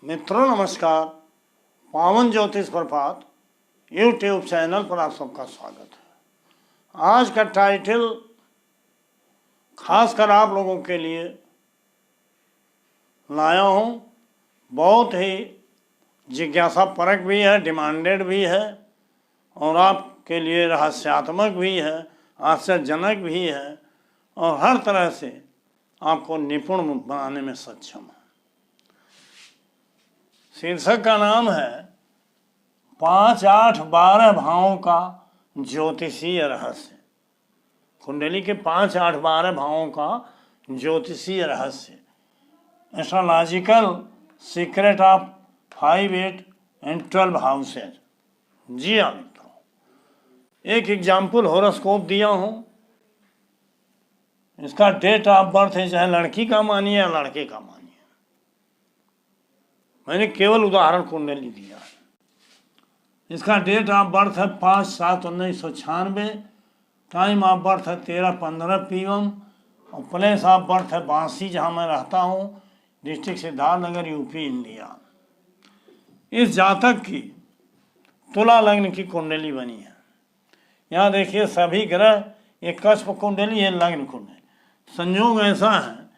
मित्रों नमस्कार। पावन ज्योतिष प्रभात यूट्यूब चैनल पर आप सबका स्वागत है। आज का टाइटल खासकर आप लोगों के लिए लाया हूँ। बहुत ही जिज्ञासा परक भी है, डिमांडेड भी है और आपके लिए रहस्यात्मक भी है, आश्चर्यजनक भी है और हर तरह से आपको निपुण बनाने में सक्षम है। शीर्षक का नाम है 5, 8, 12 भावों का ज्योतिषीय रहस्य। कुंडली के 5, 8, 12 भावों का ज्योतिषीय रहस्य, astrological secret of 5, 8 and 12 houses. जी हाँ मित्रों, एक एग्जाम्पल हॉरोस्कोप दिया हूँ। इसका डेट ऑफ बर्थ है, चाहे लड़की का मानिए या लड़के का मानिए। मैंने केवल उदाहरण कुंडली दिया है। इसका डेट ऑफ बर्थ है 5/7/1996। टाइम ऑफ बर्थ है 13:15 PM और प्लेस ऑफ बर्थ है बांसी, जहाँ मैं रहता हूँ, डिस्ट्रिक्ट सिद्धार्थनगर, यूपी, इंडिया। इस जातक की तुला लग्न की कुंडली बनी है। यहाँ देखिए सभी ग्रह, एक कस्प कुंडली है, लग्न कुंडली। संयोग ऐसा है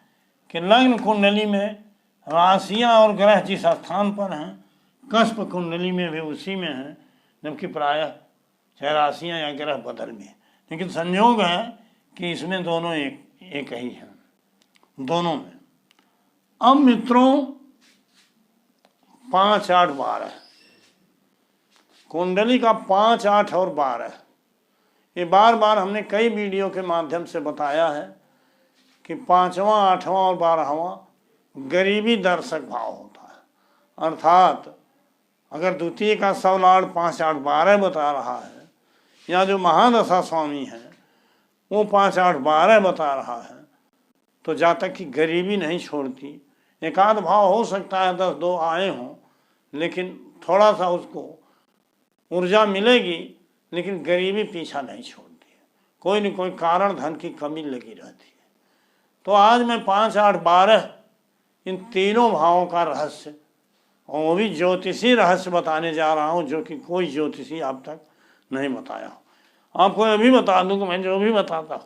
कि लग्न कुंडली में राशियां और ग्रह जिस स्थान पर हैं, कस्प कुंडली में भी उसी में है, जबकि प्रायः चाहे राशियां या ग्रह बदल में। लेकिन संयोग है कि इसमें दोनों एक ही हैं, दोनों में। अब मित्रों 5, 8, 12 कुंडली का 5, 8 और 12, ये बार बार हमने कई वीडियो के माध्यम से बताया है कि 5वां, 8वां और 12वां गरीबी दर्शक भाव होता है। अर्थात अगर द्वितीय का सवलाड़ 5, 8, 12 बता रहा है, या जो महादशा स्वामी है वो 5, 8, 12 बता रहा है, तो जातक की गरीबी नहीं छोड़ती। एक आध भाव हो सकता है 10, 2 आए हों, लेकिन थोड़ा सा उसको ऊर्जा मिलेगी, लेकिन गरीबी पीछा नहीं छोड़ती है। कोई न कोई कारण, धन की कमी लगी रहती है। तो आज मैं 5, 8, 12 इन तीनों भावों का रहस्य, और वो भी ज्योतिषी रहस्य बताने जा रहा हूँ, जो कि कोई ज्योतिषी अब तक नहीं बताया। आपको अभी बता दूँ कि मैं जो भी बताता हूँ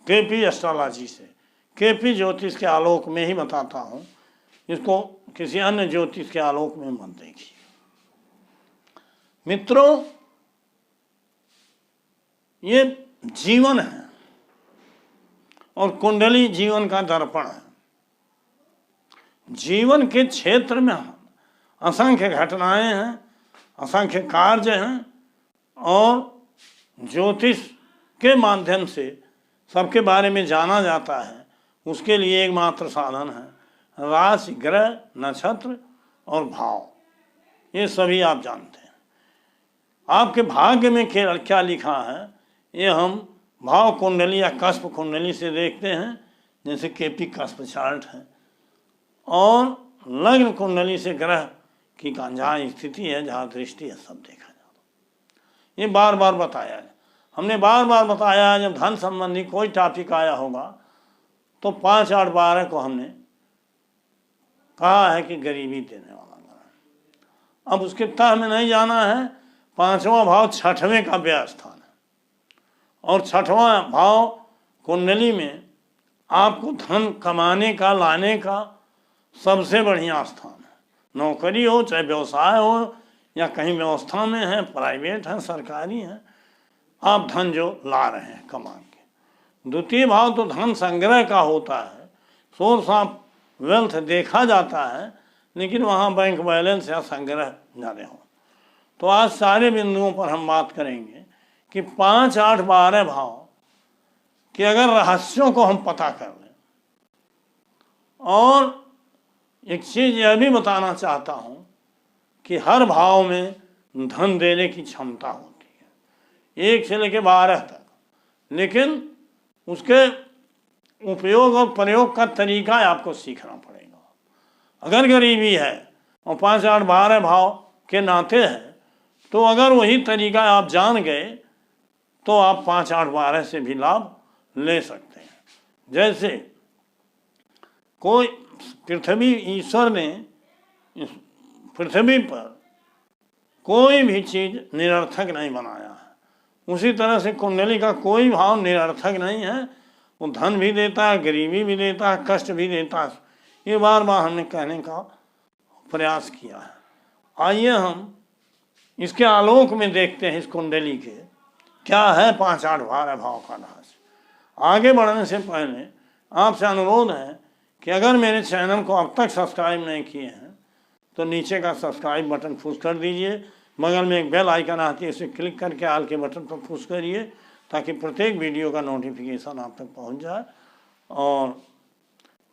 केपी एस्ट्रोलॉजी से, केपी ज्योतिष के आलोक में ही बताता हूँ। इसको किसी अन्य ज्योतिष के आलोक में मत देखिए। मित्रों, ये जीवन है और कुंडली जीवन का दर्पण है। जीवन के क्षेत्र में असंख्य घटनाएं हैं, असंख्य कार्य हैं, और ज्योतिष के माध्यम से सबके बारे में जाना जाता है। उसके लिए एकमात्र साधन है राशि, ग्रह, नक्षत्र और भाव। ये सभी आप जानते हैं। आपके भाग्य में क्या लिखा है, ये हम भाव कुंडली या कस्प कुंडली से देखते हैं, जैसे केपी कस्प चार्ट है, और लग्न कुंडली से ग्रह की जहाँ स्थिति है, जहाँ दृष्टि है, सब देखा जाता है। ये बार बार बताया है, हमने बार बार बताया है। जब धन संबंधी कोई टॉपिक आया होगा तो 5, 8, 12 को हमने कहा है कि गरीबी देने वाला ग्रह। अब उसके तह में नहीं जाना है। 5वां भाव 6वें का व्यय स्थान है, और 6वां भाव कुंडली में आपको धन कमाने का, लाने का सबसे बढ़िया स्थान है। नौकरी हो, चाहे व्यवसाय हो, या कहीं व्यवस्था में है, प्राइवेट है, सरकारी है, आप धन जो ला रहे हैं कमा के। द्वितीय भाव तो धन संग्रह का होता है, सोर्स ऑफ वेल्थ देखा जाता है, लेकिन वहाँ बैंक बैलेंस या संग्रह ज़्यादा हो। तो आज सारे बिंदुओं पर हम बात करेंगे कि 5, 8, 12 भाव कि अगर रहस्यों को हम पता कर लें। और एक चीज़ यह भी बताना चाहता हूँ कि हर भाव में धन देने की क्षमता होती है, 1 से लेकर 12 तक, लेकिन उसके उपयोग और प्रयोग का तरीका आपको सीखना पड़ेगा। अगर गरीबी है और 5, 8, 12 भाव के नाते है, तो अगर वही तरीका आप जान गए तो आप 5, 8, 12 से भी लाभ ले सकते हैं। जैसे कोई पृथ्वी ईश्वर ने इस पृथ्वी पर कोई भी चीज निरर्थक नहीं बनाया है। उसी तरह से कुंडली का कोई भाव निरर्थक नहीं है। वो धन भी देता है, गरीबी भी देता है, कष्ट भी देता है। ये बार बार हमने कहने का प्रयास किया है। आइए हम इसके आलोक में देखते हैं इस कुंडली के क्या है 5, 8, 12 भाव का रहस्य। आगे बढ़ने से पहले आपसे अनुरोध है कि अगर मेरे चैनल को अब तक सब्सक्राइब नहीं किए हैं तो नीचे का सब्सक्राइब बटन पुश कर दीजिए। बगल में एक बेल आइकन आती है, इसे क्लिक करके आल के बटन पर पुश करिए ताकि प्रत्येक वीडियो का नोटिफिकेशन आप तक पहुंच जाए। और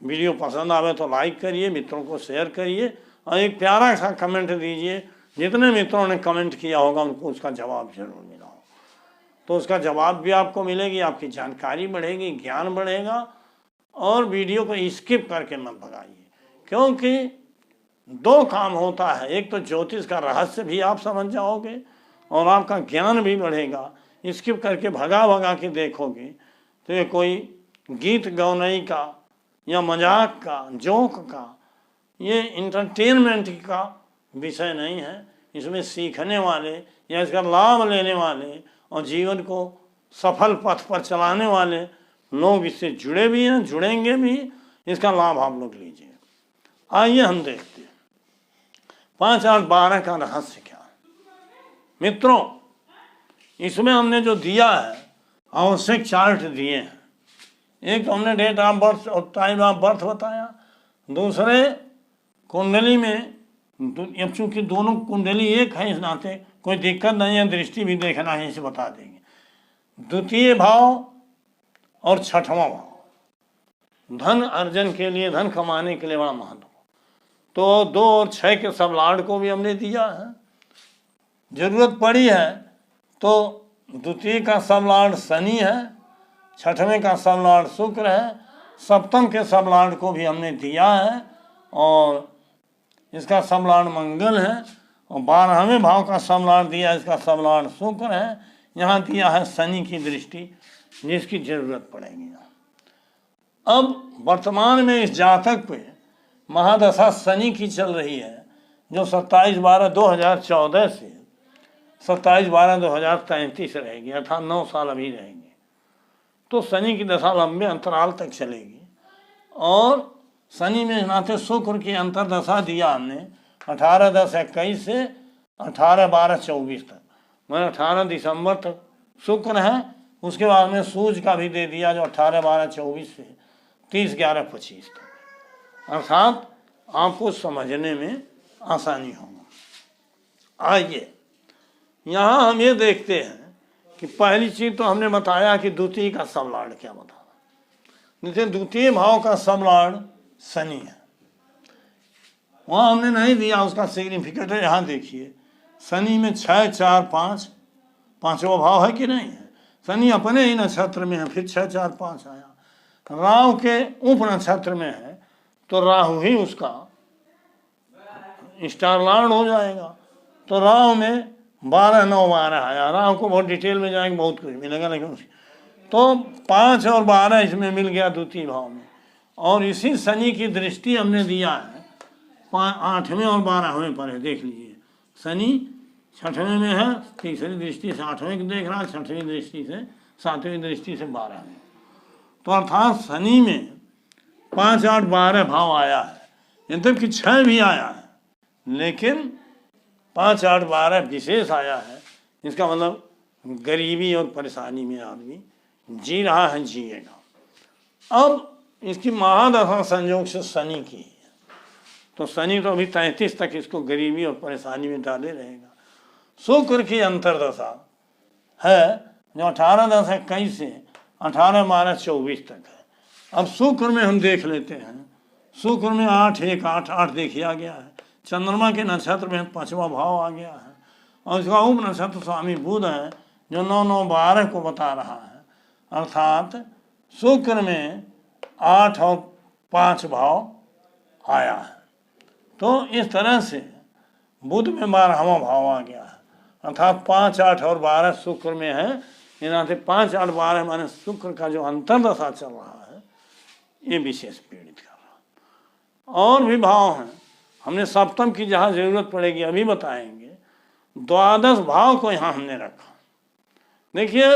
वीडियो पसंद आवे तो लाइक करिए, मित्रों को शेयर करिए और एक प्यारा सा कमेंट दीजिए। जितने मित्रों ने कमेंट किया होगा उनको उसका जवाब जरूर मिला हो, तो उसका जवाब भी आपको मिलेगी, आपकी जानकारी बढ़ेगी, ज्ञान बढ़ेगा। और वीडियो को स्किप करके मत भगाइए, क्योंकि 2 काम होता है। एक तो ज्योतिष का रहस्य भी आप समझ जाओगे और आपका ज्ञान भी बढ़ेगा। स्किप करके भगा भगा के देखोगे तो ये कोई गीत गौनई का या मजाक का, जोक का, ये इंटरटेनमेंट का विषय नहीं है। इसमें सीखने वाले या इसका लाभ लेने वाले और जीवन को सफल पथ पर चलाने वाले लोग इससे जुड़े भी हैं, जुड़ेंगे भी। इसका लाभ आप लोग लीजिए। आइए हम देखते हैं 5, 8, 12 का रहस्य क्या है। मित्रों, इसमें हमने जो दिया है आवश्यक चार्ट दिए हैं। एक तो हमने डेट ऑफ बर्थ और टाइम ऑफ बर्थ बताया। दूसरे कुंडली में अब चूंकि दोनों कुंडली एक है, इस नाते कोई दिक्कत नहीं है, दृष्टि भी देखना है, इसे बता देंगे। द्वितीय भाव और 6वां भाव धन अर्जन के लिए, धन कमाने के लिए बड़ा महत्व। तो 2 और 6 के सब लॉर्ड को भी हमने दिया है। जरूरत पड़ी है तो द्वितीय का सब लॉर्ड शनि है, 6वें का सब लॉर्ड शुक्र है, 7वें के सब लॉर्ड को भी हमने दिया है और इसका सब लॉर्ड मंगल है। और 12वें भाव का सब लॉर्ड दिया, इसका सब लॉर्ड शुक्र है। यहाँ दिया है शनि की दृष्टि, जिसकी जरूरत पड़ेगी। अब वर्तमान में इस जातक पे महादशा शनि की चल रही है, जो 27/12/2014 से 27/12/2033 रहेगी, अर्थात 9 साल अभी रहेगी। तो शनि की दशा लंबे अंतराल तक चलेगी। और शनि में नाते शुक्र की अंतरदशा दिया हमने 18/10/21 से 18/12/24 तक, मतलब 18 दिसंबर तक शुक्र है। उसके बाद में सूर्य का भी दे दिया, जो 18/12/24 से 30/11/25 तक, अर्थात आपको समझने में आसानी होगा। आइए यहाँ हम ये देखते हैं कि पहली चीज तो हमने बताया कि द्वितीय का सब लॉर्ड क्या बता। द्वितीय भाव का सब लॉर्ड शनि है। वहाँ हमने नहीं दिया, उसका सिग्निफिकेट है। यहाँ देखिए शनि में 6, 4, 5 पांचवा भाव है कि नहीं है। शनि अपने ही नक्षत्र में है, फिर 6, 4, 5 आया। राहु के उप नक्षत्र में है तो राहु ही उसका स्टार लॉर्ड हो जाएगा। तो राहु में 12, 9, 12 आया। राहु को बहुत डिटेल में जाएंगे, बहुत कुछ मिलेगा, लेकिन तो 5 और 12 इसमें मिल गया द्वितीय भाव में। और इसी शनि की दृष्टि हमने दिया है 8वें और 12वें पर है। देख लीजिए शनि 6वें में है, तीसरी दृष्टि से 8वें की देख रहा है, 6वीं दृष्टि से 7वीं दृष्टि से 12वें। तो अर्थात शनि में 5, 8, 12 भाव आया है। यद्यपि 6 भी आया है, लेकिन 5, 8, 12 विशेष आया है। इसका मतलब गरीबी और परेशानी में आदमी जी रहा है, जिएगा। अब इसकी महादशा संयोग से शनि की है, तो शनि तो अभी 33 तक इसको गरीबी और परेशानी में डाले रहेगा। शुक्र की अंतरदशा है जो 18/10/21 से 18/12/24 तक है। अब शुक्र में हम देख लेते हैं। शुक्र में 8, 1, 8, 8 देखिया गया है। चंद्रमा के नक्षत्र में 5वां भाव आ गया है और इसका उप नक्षत्र स्वामी बुध है, जो 9, 9, 12 को बता रहा है। अर्थात शुक्र में 8 और 5 भाव आया है। तो इस तरह से बुध में 12वां भाव आ गया है। अर्थात 5, 8 और 12 शुक्र में है। यहाँ से 5, 8, 12 माने शुक्र का जो अंतरदशा चल रहा है, ये विशेष पीड़ित कर रहा है। और भी भाव हैं, हमने सप्तम की जहाँ जरूरत पड़ेगी अभी बताएंगे। द्वादश भाव को यहाँ हमने रखा। देखिए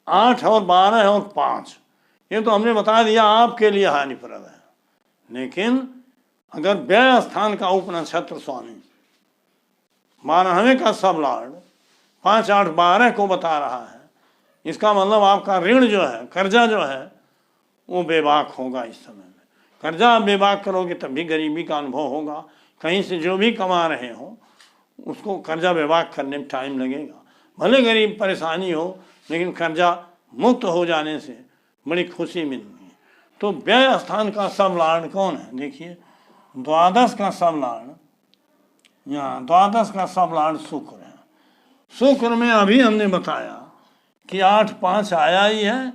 8 और 12 और 5 ये तो हमने बता दिया आपके लिए हानिप्रद है, लेकिन अगर व्यय स्थान का उपनक्षत्र स्वामी 12वें का सब लॉर्ड 5, 8, 12 को बता रहा है, इसका मतलब आपका ऋण जो है, कर्जा जो है वो बेबाक होगा। इस समय में कर्जा आप बेबाक करोगे तब भी गरीबी का अनुभव होगा। कहीं से जो भी कमा रहे हो उसको कर्जा बेबाक करने में टाइम लगेगा। भले गरीब परेशानी हो, लेकिन कर्जा मुक्त हो जाने से बड़ी खुशी मिलती है। तो व्यय स्थान का सब लॉर्ड कौन है? देखिए द्वादश का सब लॉर्ड, यहाँ द्वादश का सब लॉर्ड शुक्र है। शुक्र में अभी हमने बताया कि 8, 5 आया ही है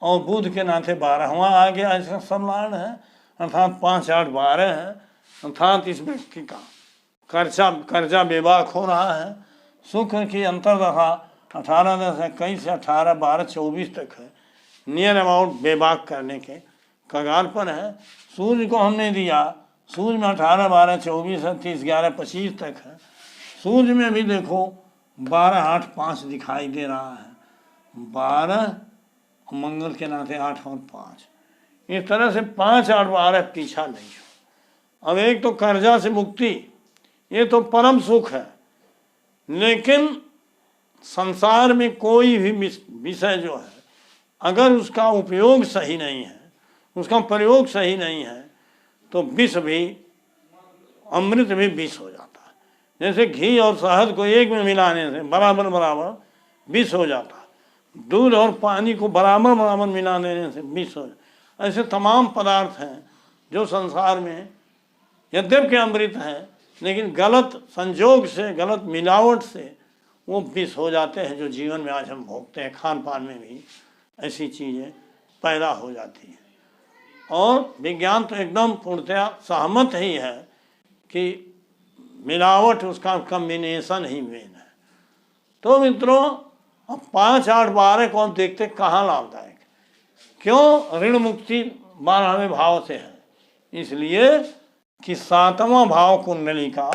और बुध के नाते 12वां आ गया, इसका सब लॉर्ड है, अर्थात 5, 8, 12 है। अर्थात इस व्यक्ति का कर्जा बेबाक हो रहा है। शुक्र की अंतर्दशा 18-21 से 18, 12, 24 तक है, नियर अबाउट बेबाक करने के कगार पर है। सूर्य को हमने दिया, सूर्य में 18, 12, 24, 30, 11, 25 तक है। सूर्य में भी देखो 12, 8, 5 दिखाई दे रहा है। 12 मंगल के नाते 8 और 5, इस तरह से 5, 8, 12 पीछा नहीं हो। अब एक तो कर्जा से मुक्ति, ये तो परम सुख है, लेकिन संसार में कोई भी विषय जो है अगर उसका उपयोग सही नहीं है, उसका प्रयोग सही नहीं है, तो विष भी, अमृत भी विष हो जाता है। जैसे घी और शहद को एक में मिलाने से बराबर बराबर विष हो जाता है, दूध और पानी को बराबर बराबर मिला देने से विष हो जाता है। ऐसे तमाम पदार्थ हैं जो संसार में यद्यपि अमृत हैं, लेकिन गलत संजोग से, गलत मिलावट से वो विष हो जाते हैं, जो जीवन में आज हम भोगते हैं। खान पान में भी ऐसी चीज़ें पैदा हो जाती हैं। और विज्ञान तो एकदम पूर्णतया सहमत ही है कि मिलावट उसका कम्बिनेशन ही मेन है। तो मित्रों अब 5, 8, 12 को हम देखते कहाँ लाभदायक, क्यों? ऋण मुक्ति 12वें भाव से है, इसलिए कि 7वां भाव कुंडली का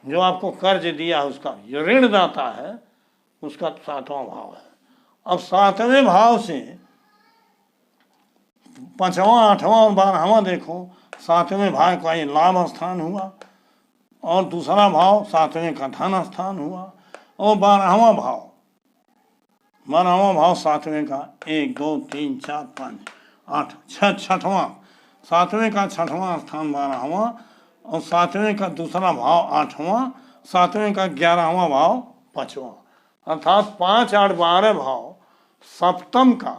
जो आपको कर्ज दिया है, उसका जो ऋणदाता है उसका 7वां भाव है। अब 7वें भाव से 5वां, 8वां और 12वां देखो, 7वें भाव का ये लाभ स्थान हुआ और दूसरा भाव 7वें का धन स्थान हुआ, और 12वां भाव 7वें का 1, 2, 3, 4, 5, 8, 6, 6वां, 7वें का 6वां स्थान 12वां, और 7वें का दूसरा भाव 8वां, 7वें का 11वां भाव 5वां, अर्थात 5, 8, 12 भाव सप्तम का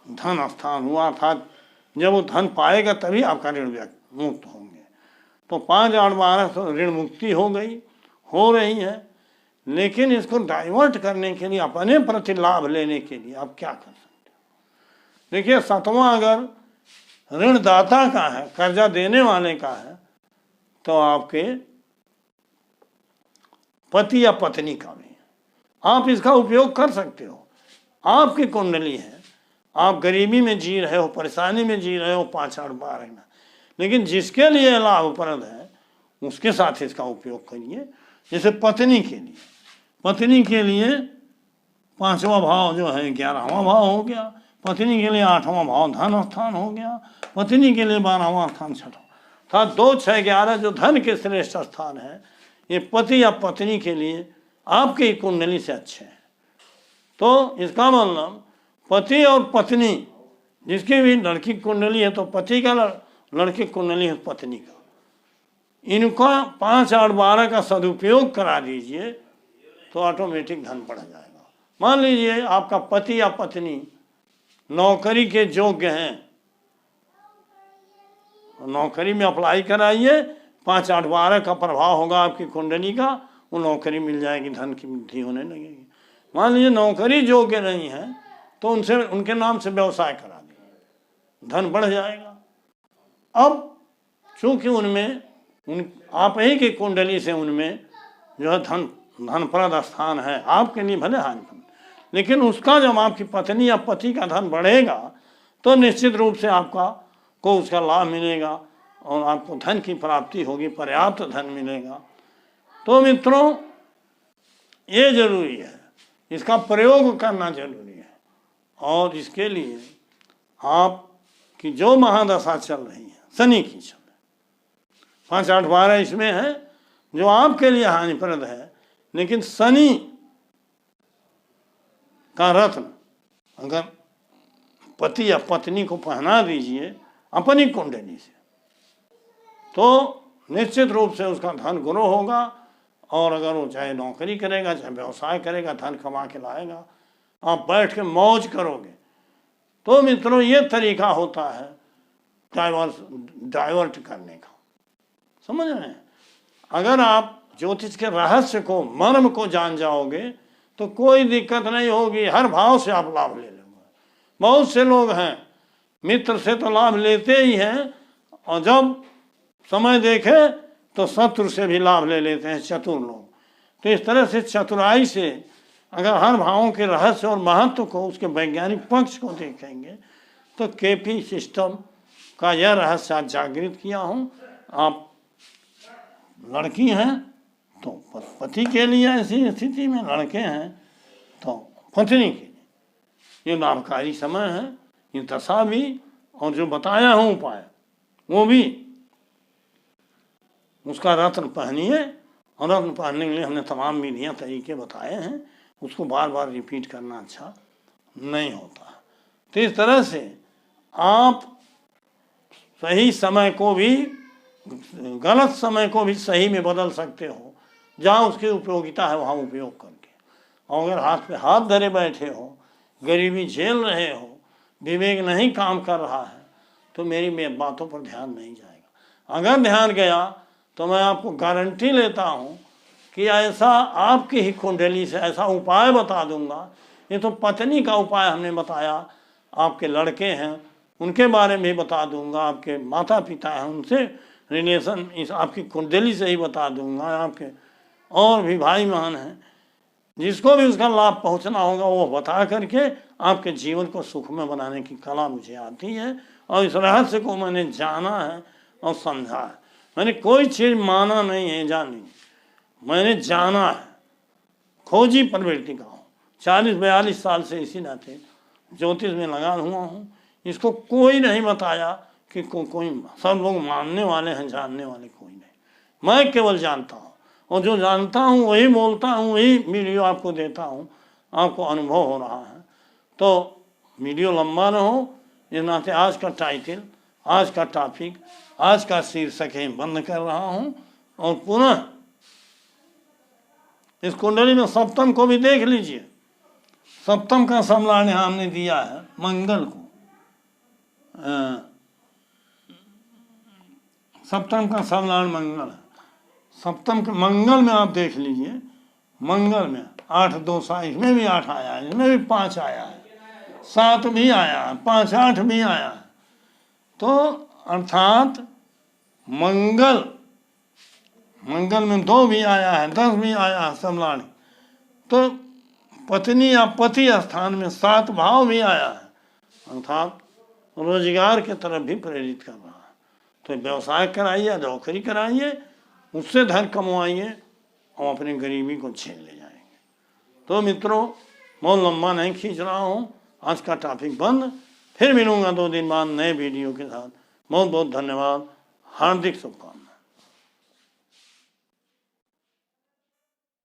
धन स्थान हुआ। अर्थात जब वो धन पाएगा तभी आपका ऋण मुक्त होंगे। तो 5, 8, 12 तो ऋण मुक्ति हो गई, हो रही है, लेकिन इसको डाइवर्ट करने के लिए, अपने प्रति लाभ लेने के लिए आप क्या कर सकते हो? देखिए 7वां अगर ऋणदाता का है, कर्जा देने वाले का है, तो आपके पति या पत्नी का भी आप इसका उपयोग कर सकते हो। आपकी कुंडली है, आप गरीबी में जी रहे हो, परेशानी में जी रहे हो 5, 8, 12 में, लेकिन जिसके लिए लाभप्रद है उसके साथ इसका उपयोग करिए। जैसे पत्नी के लिए 5वां भाव जो है 11वां भाव हो गया, पत्नी के लिए 8वां भाव धन स्थान हो गया, पत्नी के लिए 12वां स्थान 6वां, अर्थात 2, 6, 11 जो धन के श्रेष्ठ स्थान है, ये पति या पत्नी के लिए आपकी कुंडली से अच्छे हैं। तो इसका मतलब पति और पत्नी, जिसकी भी लड़की कुंडली है तो पति का, लड़की कुंडली है पत्नी का, इनका 5, 8, 12 का सदुपयोग करा दीजिए तो ऑटोमेटिक धन बढ़ जाएगा। मान लीजिए आपका पति या पत्नी नौकरी के योग्य हैं, नौकरी में अप्लाई कराइए, 5, 8, 12 का प्रभाव होगा आपकी कुंडली का, वो नौकरी मिल जाएगी, धन की वृद्धि होने लगेगी। मान लीजिए नौकरी योग्य नहीं है तो उनके नाम से व्यवसाय करा दीजिए, धन बढ़ जाएगा। अब चूंकि आप ही की कुंडली से उनमें जो है धनप्रद स्थान है, आपके लिए भले हानिप्रद, लेकिन उसका जब आपकी पत्नी या पति का धन बढ़ेगा तो निश्चित रूप से आपका को उसका लाभ मिलेगा और आपको धन की प्राप्ति होगी, पर्याप्त धन मिलेगा। तो मित्रों ये जरूरी है, इसका प्रयोग करना जरूरी है। और इसके लिए आपकी जो महादशा चल रही है शनि की चल रही, 5, 8, 12 इसमें है जो आपके लिए हानिप्रद है, लेकिन शनि का रत्न अगर पति या पत्नी को पहना दीजिए अपनी कुंडली से, तो निश्चित रूप से उसका धन ग्रो होगा। और अगर वो चाहे नौकरी करेगा, चाहे व्यवसाय करेगा, धन कमा के लाएगा, आप बैठ के मौज करोगे। तो मित्रों ये तरीका होता है डाइवर्ट करने का, समझ रहे हैं। अगर आप ज्योतिष के रहस्य को, मर्म को जान जाओगे तो कोई दिक्कत नहीं होगी, हर भाव से आप लाभ ले लोगे। बहुत से लोग हैं मित्र से तो लाभ लेते ही हैं, और जब समय देखे तो शत्रु से भी लाभ ले लेते हैं, चतुर लोग। तो इस तरह से चतुराई से अगर हर भावों के रहस्य और महत्व को, उसके वैज्ञानिक पक्ष को देखेंगे तो केपी सिस्टम का यह रहस्य आज जागृत किया हूँ। आप लड़की हैं तो पति के लिए ऐसी स्थिति में, लड़के हैं तो पत्नी के लिए ये लाभकारी समय है। ये दशा भी और जो बताया हूँ उपाय वो भी, उसका रत्न पहनिए। और रत्न पहनने के लिए हमने तमाम विधियाँ तरीके बताए हैं, उसको बार बार रिपीट करना अच्छा नहीं होता। तो इस तरह से आप सही समय को भी, गलत समय को भी सही में बदल सकते हो, जहाँ उसकी उपयोगिता है वहाँ उपयोग करके। और अगर हाथ पे हाथ धरे बैठे हो, गरीबी झेल रहे हो, विवेक नहीं काम कर रहा है, तो मेरी बातों पर ध्यान नहीं जाएगा। अगर ध्यान गया तो मैं आपको गारंटी लेता हूँ कि ऐसा आपकी ही कुंडली से ऐसा उपाय बता दूंगा। ये तो पत्नी का उपाय हमने बताया, आपके लड़के हैं उनके बारे में बता दूंगा, आपके माता पिता हैं उनसे रिलेशन इस आपकी कुंडली से ही बता दूंगा, आपके और भी भाई बहन हैं, जिसको भी उसका लाभ पहुंचना होगा वो बता करके आपके जीवन को सुखमय बनाने की कला मुझे आती है। और इस रहस्य को मैंने जाना है और समझा है। मैंने कोई चीज़ माना नहीं है, जानी, मैंने जाना है। खोजी प्रवृत्ति का हूँ, 40-42 साल से इसी नाते ज्योतिष में लगा हुआ हूँ। इसको कोई नहीं बताया कि कोई, सब लोग मानने वाले हैं, जानने वाले कोई नहीं। मैं केवल जानता हूँ, और जो जानता हूँ वही बोलता हूँ, वही वीडियो आपको देता हूँ, आपको अनुभव हो रहा है। तो वीडियो लंबा न हो, इस नाते आज का टाइटल, आज का टॉपिक, आज का शीर्षक है बंद कर रहा हूँ। और पुनः इस कुंडली में सप्तम को भी देख लीजिए। सप्तम का समलान यहाँ हमने दिया है मंगल को, सप्तम का समलान मंगल है। सप्तम के मंगल में आप देख लीजिए, मंगल में 8 दोषा, इसमें भी 8 आया है, इसमें भी 5 आया है, 7 भी आया है, 5, 8 भी आया है। तो अर्थात मंगल में 2 भी आया है, 10 भी आया है समलानी। तो पत्नी या पति स्थान में 7 भाव भी आया है, अर्थात रोजगार के तरफ भी प्रेरित कर रहा है। तो व्यवसाय कराइए, नौकरी कराइए, उससे धन कमवाइए और अपनी गरीबी को झेल ले जाएंगे। तो मित्रों बहुत लंबा नहीं खींच रहा हूँ, आज का टॉपिक बंद। फिर मिलूंगा 2 दिन बाद नए वीडियो के साथ। बहुत बहुत धन्यवाद, हार्दिक शुभकामनाएं।